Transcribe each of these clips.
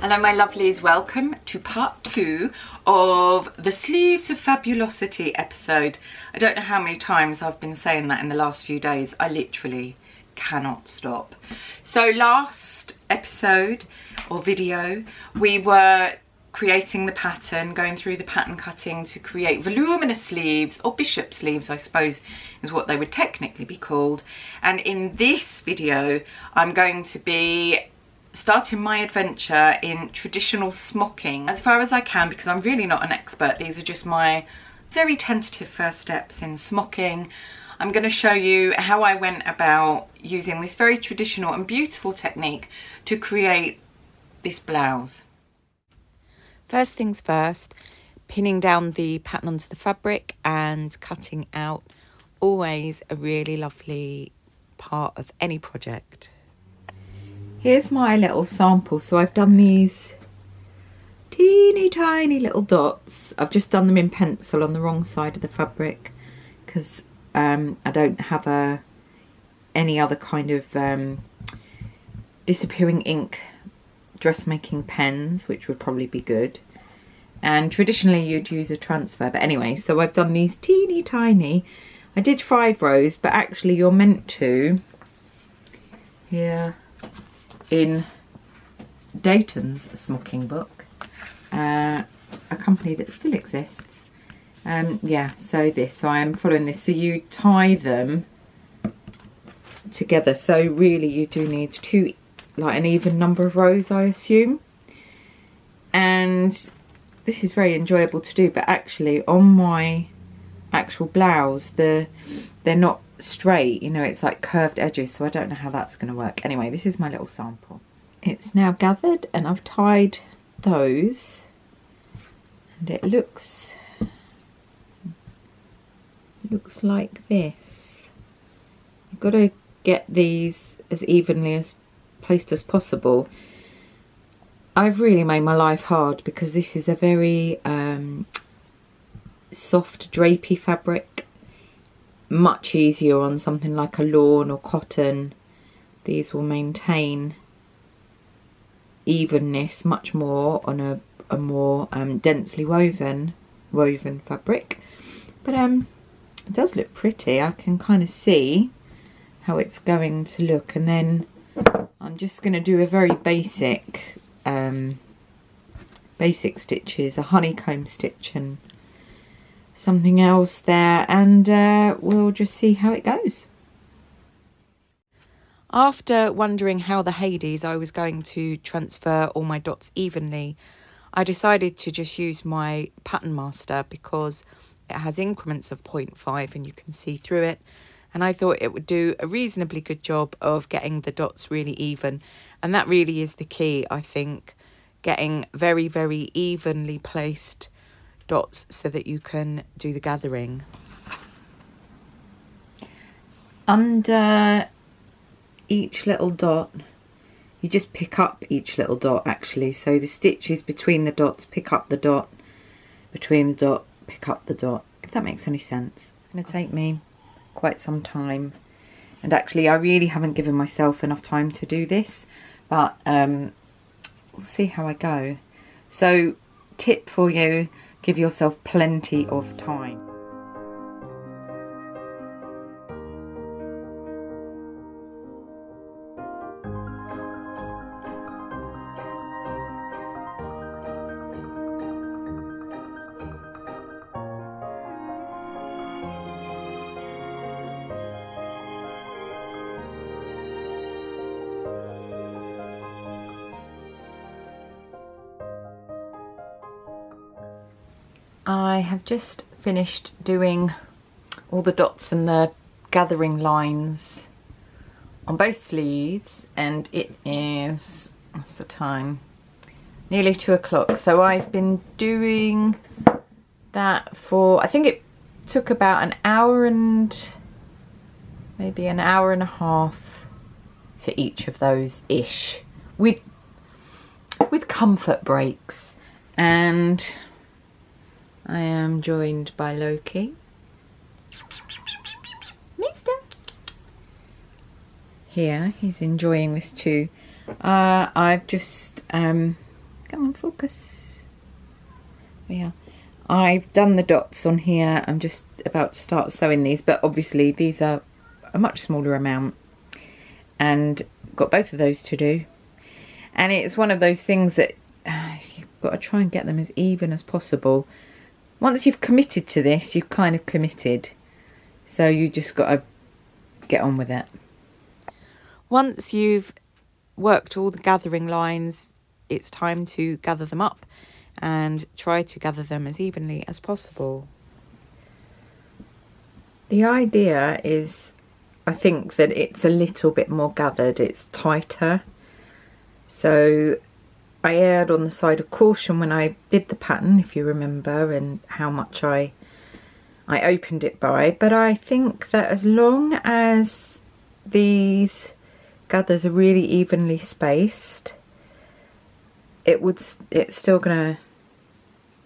Hello my lovelies, welcome to part 2 of the Sleeves of Fabulosity episode. I don't know how many times I've been saying that in the last few days. I literally cannot stop. So last episode or video we were creating the pattern, going through the pattern cutting to create voluminous sleeves, or bishop sleeves I suppose is what they would technically be called. And in this video I'm going to be starting my adventure in traditional smocking as far as I can, because I'm really not an expert. These are just my very tentative first steps in smocking. I'm going to show you how I went about using this very traditional and beautiful technique to create this blouse. First things first, pinning down the pattern onto the fabric and cutting out, always a really lovely part of any project. Here's my little sample. So I've done these teeny tiny little dots. I've just done them in pencil on the wrong side of the fabric because I don't have any other kind of disappearing ink dressmaking pens, which would probably be good. And traditionally you'd use a transfer, but anyway, so I've done these teeny tiny. I did 5 rows, but actually you're meant to, here in Deighton's smocking book, a company that still exists, yeah, so I am following this. So you tie them together, so really you do need an even number of rows, I assume. And this is very enjoyable to do, but actually on my actual blouse they're not straight, you know, it's like curved edges, so I don't know how that's going to work. Anyway, this is my little sample. It's now gathered and I've tied those, and it looks like this. You've got to get these as evenly as placed as possible. I've really made my life hard because this is a very soft drapey fabric. Much easier on something like a lawn or cotton. These will maintain evenness much more on a more densely woven fabric. But it does look pretty. I can kind of see how it's going to look, and then I'm just going to do a very basic stitches, a honeycomb stitch and something else there, and we'll just see how it goes. After wondering how the Hades I was going to transfer all my dots evenly, I decided to just use my pattern master because it has increments of 0.5 and you can see through it, and I thought it would do a reasonably good job of getting the dots really even. And that really is the key, I think, getting very, very evenly placed dots so that you can do the gathering. Under each little dot, you just pick up each little dot actually. So the stitches between the dots, pick up the dot, between the dot, pick up the dot, if that makes any sense. It's going to take me quite some time, and actually I really haven't given myself enough time to do this, but we'll see how I go. So tip for you, give yourself plenty of time. I have just finished doing all the dots and the gathering lines on both sleeves, and it is, what's the time? Nearly 2 o'clock. So I've been doing that for, I think it took about an hour and maybe an hour and a half for each of those ish, with comfort breaks. And I am joined by Loki. Mister! Here, he's enjoying this too. I've just Come on, focus. Yeah, I've done the dots on here. I'm just about to start sewing these, but obviously these are a much smaller amount, and got both of those to do. And it's one of those things that you've got to try and get them as even as possible. Once you've committed to this, you've kind of committed, so you just got to get on with it. Once you've worked all the gathering lines, it's time to gather them up and try to gather them as evenly as possible. The idea is, I think, that it's a little bit more gathered, it's tighter. So I erred on the side of caution when I did the pattern, if you remember, and how much I opened it by. But I think that as long as these gathers are really evenly spaced, it's still going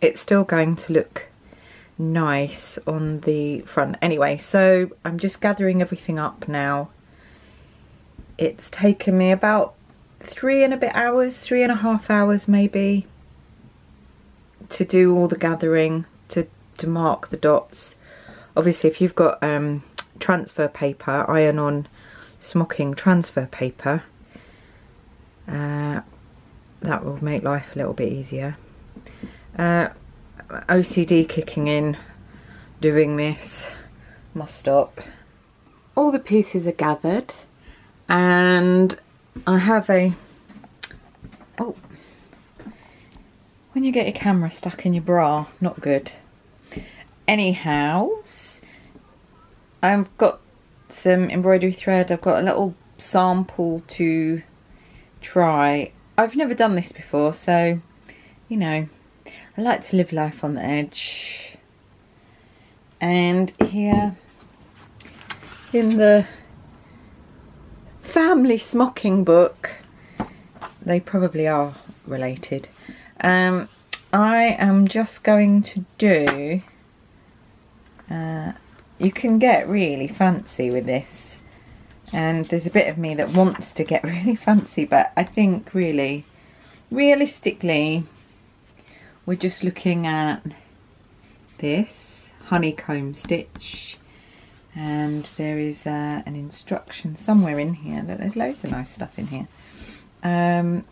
to look nice on the front. Anyway, so I'm just gathering everything up now. It's taken me about 3.5 hours maybe, to do all the gathering, to mark the dots. Obviously, if you've got transfer paper, iron-on smocking transfer paper, that will make life a little bit easier. OCD kicking in doing this, must stop. All the pieces are gathered, and I have when you get your camera stuck in your bra, not good. Anyhow, I've got some embroidery thread. I've got a little sample to try. I've never done this before, so you know, I like to live life on the edge. And here in the family smocking book, they probably are related. I am just going to do, you can get really fancy with this, and there's a bit of me that wants to get really fancy, but I think really, realistically, we're just looking at this honeycomb stitch, and there is an instruction somewhere in here. Look, there's loads of nice stuff in here. Come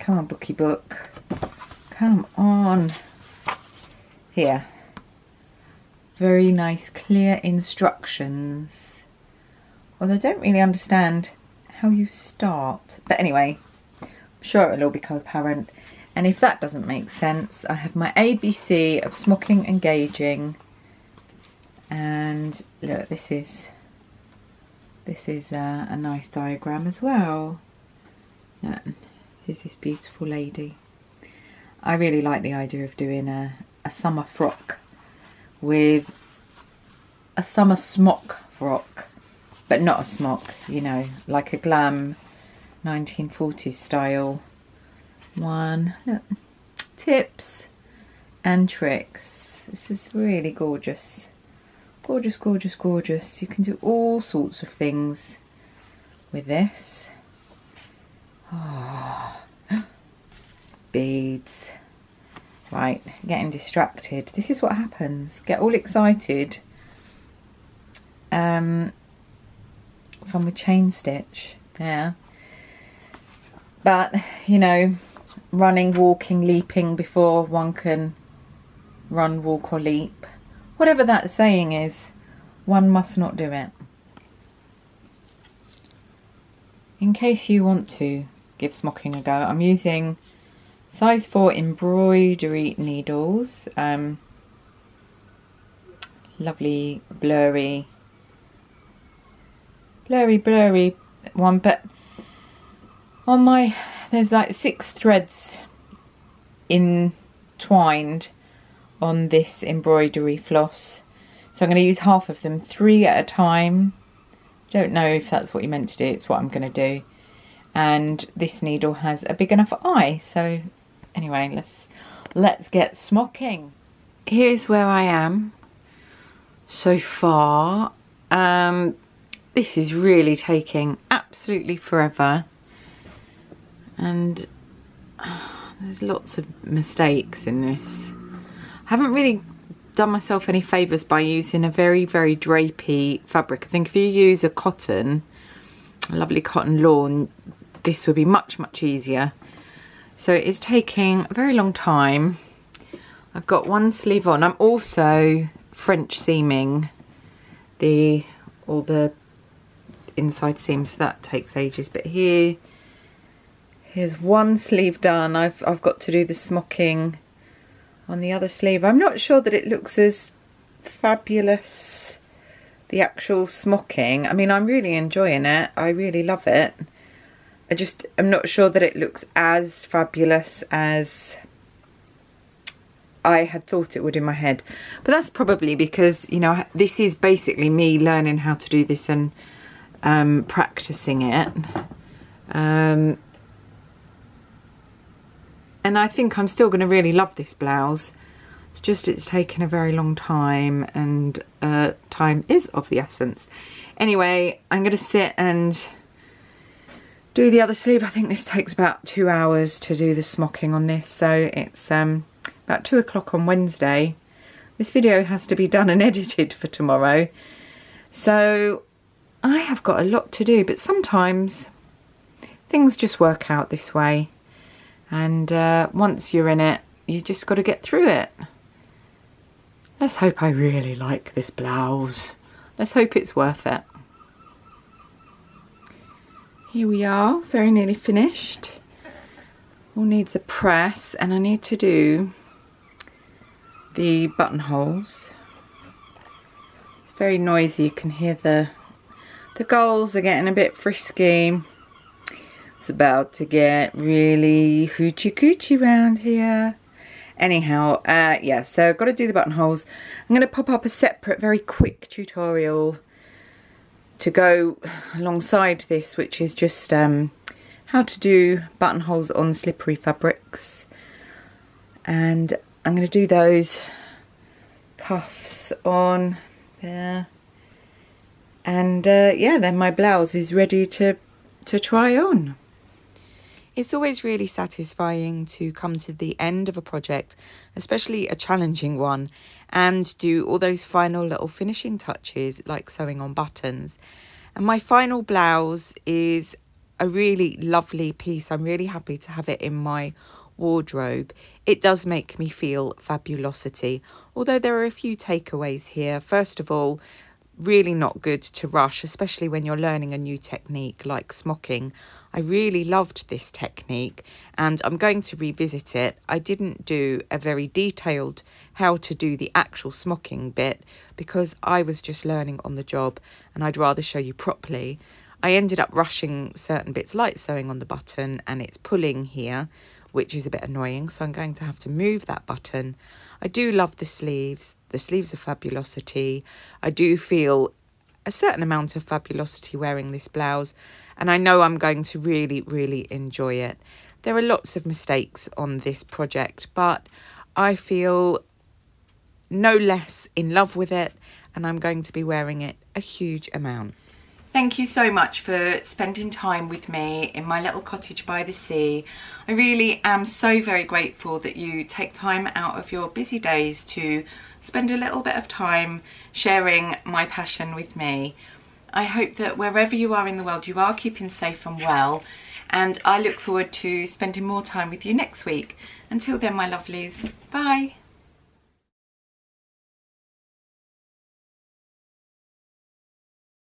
on, bookie book, come on. Here, very nice clear instructions, although I don't really understand how you start, but anyway, I'm sure it'll all become apparent. And if that doesn't make sense, I have my ABC of smocking and gauging. And look, this is a nice diagram as well. Here's this beautiful lady. I really like the idea of doing a summer frock with a summer smock frock, but not a smock, you know, like a glam 1940s style one. Look, tips and tricks. This is really gorgeous. Gorgeous, gorgeous, gorgeous. You can do all sorts of things with this. Oh, beads. Right, getting distracted. This is what happens. Get all excited from the chain stitch. Yeah. But, you know, running, walking, leaping before one can run, walk or leap. Whatever that saying is, one must not do it. In case you want to give smocking a go, I'm using size 4 embroidery needles. Lovely blurry one, but on my, there's like 6 threads entwined on this embroidery floss, so I'm going to use half of them, 3 at a time. Don't know if that's what you meant to do, it's what I'm going to do. And this needle has a big enough eye, so anyway, let's get smocking. Here's where I am so far. This is really taking absolutely forever, and There's lots of mistakes in this. I haven't really done myself any favours by using a very, very drapey fabric. I think if you use a lovely cotton lawn, this would be much, much easier. So it's taking a very long time. I've got one sleeve on. I'm also French seaming all the inside seams, so that takes ages. But here's one sleeve done. I've got to do the smocking on the other sleeve. I'm not sure that it looks as fabulous, the actual smocking. I mean, I'm really enjoying it. I really love it. I'm not sure that it looks as fabulous as I had thought it would in my head. But that's probably because, you know, this is basically me learning how to do this and practicing it. And I think I'm still going to really love this blouse. It's taken a very long time, and time is of the essence. Anyway, I'm going to sit and do the other sleeve. I think this takes about 2 hours to do the smocking on this, so it's about 2 o'clock on Wednesday. This video has to be done and edited for tomorrow, so I have got a lot to do, but sometimes things just work out this way, and once you're in it, you just got to get through it. Let's hope I really like this blouse. Let's hope it's worth it. Here we are, very nearly finished. All needs a press, and I need to do the buttonholes. It's very noisy. You can hear the gulls are getting a bit frisky. It's about to get really hoochie coochie around here. Anyhow, yeah, so I've got to do the buttonholes. I'm going to pop up a separate, very quick tutorial to go alongside this, which is just how to do buttonholes on slippery fabrics. And I'm going to do those cuffs on there. And yeah, then my blouse is ready to try on. It's always really satisfying to come to the end of a project, especially a challenging one, and do all those final little finishing touches like sewing on buttons. And my final blouse is a really lovely piece. I'm really happy to have it in my wardrobe. It does make me feel fabulosity, although there are a few takeaways here. First of all, really not good to rush, especially when you're learning a new technique like smocking. I really loved this technique and I'm going to revisit it. I didn't do a very detailed how to do the actual smocking bit because I was just learning on the job and I'd rather show you properly. I ended up rushing certain bits like sewing on the button, and it's pulling here, which is a bit annoying, so I'm going to have to move that button. I do love the sleeves. The sleeves are fabulosity. I do feel a certain amount of fabulosity wearing this blouse, and I know I'm going to really, really enjoy it. There are lots of mistakes on this project, but I feel no less in love with it, and I'm going to be wearing it a huge amount. Thank you so much for spending time with me in my little cottage by the sea. I really am so very grateful that you take time out of your busy days to spend a little bit of time sharing my passion with me. I hope that wherever you are in the world, you are keeping safe and well, and I look forward to spending more time with you next week. Until then, my lovelies, bye.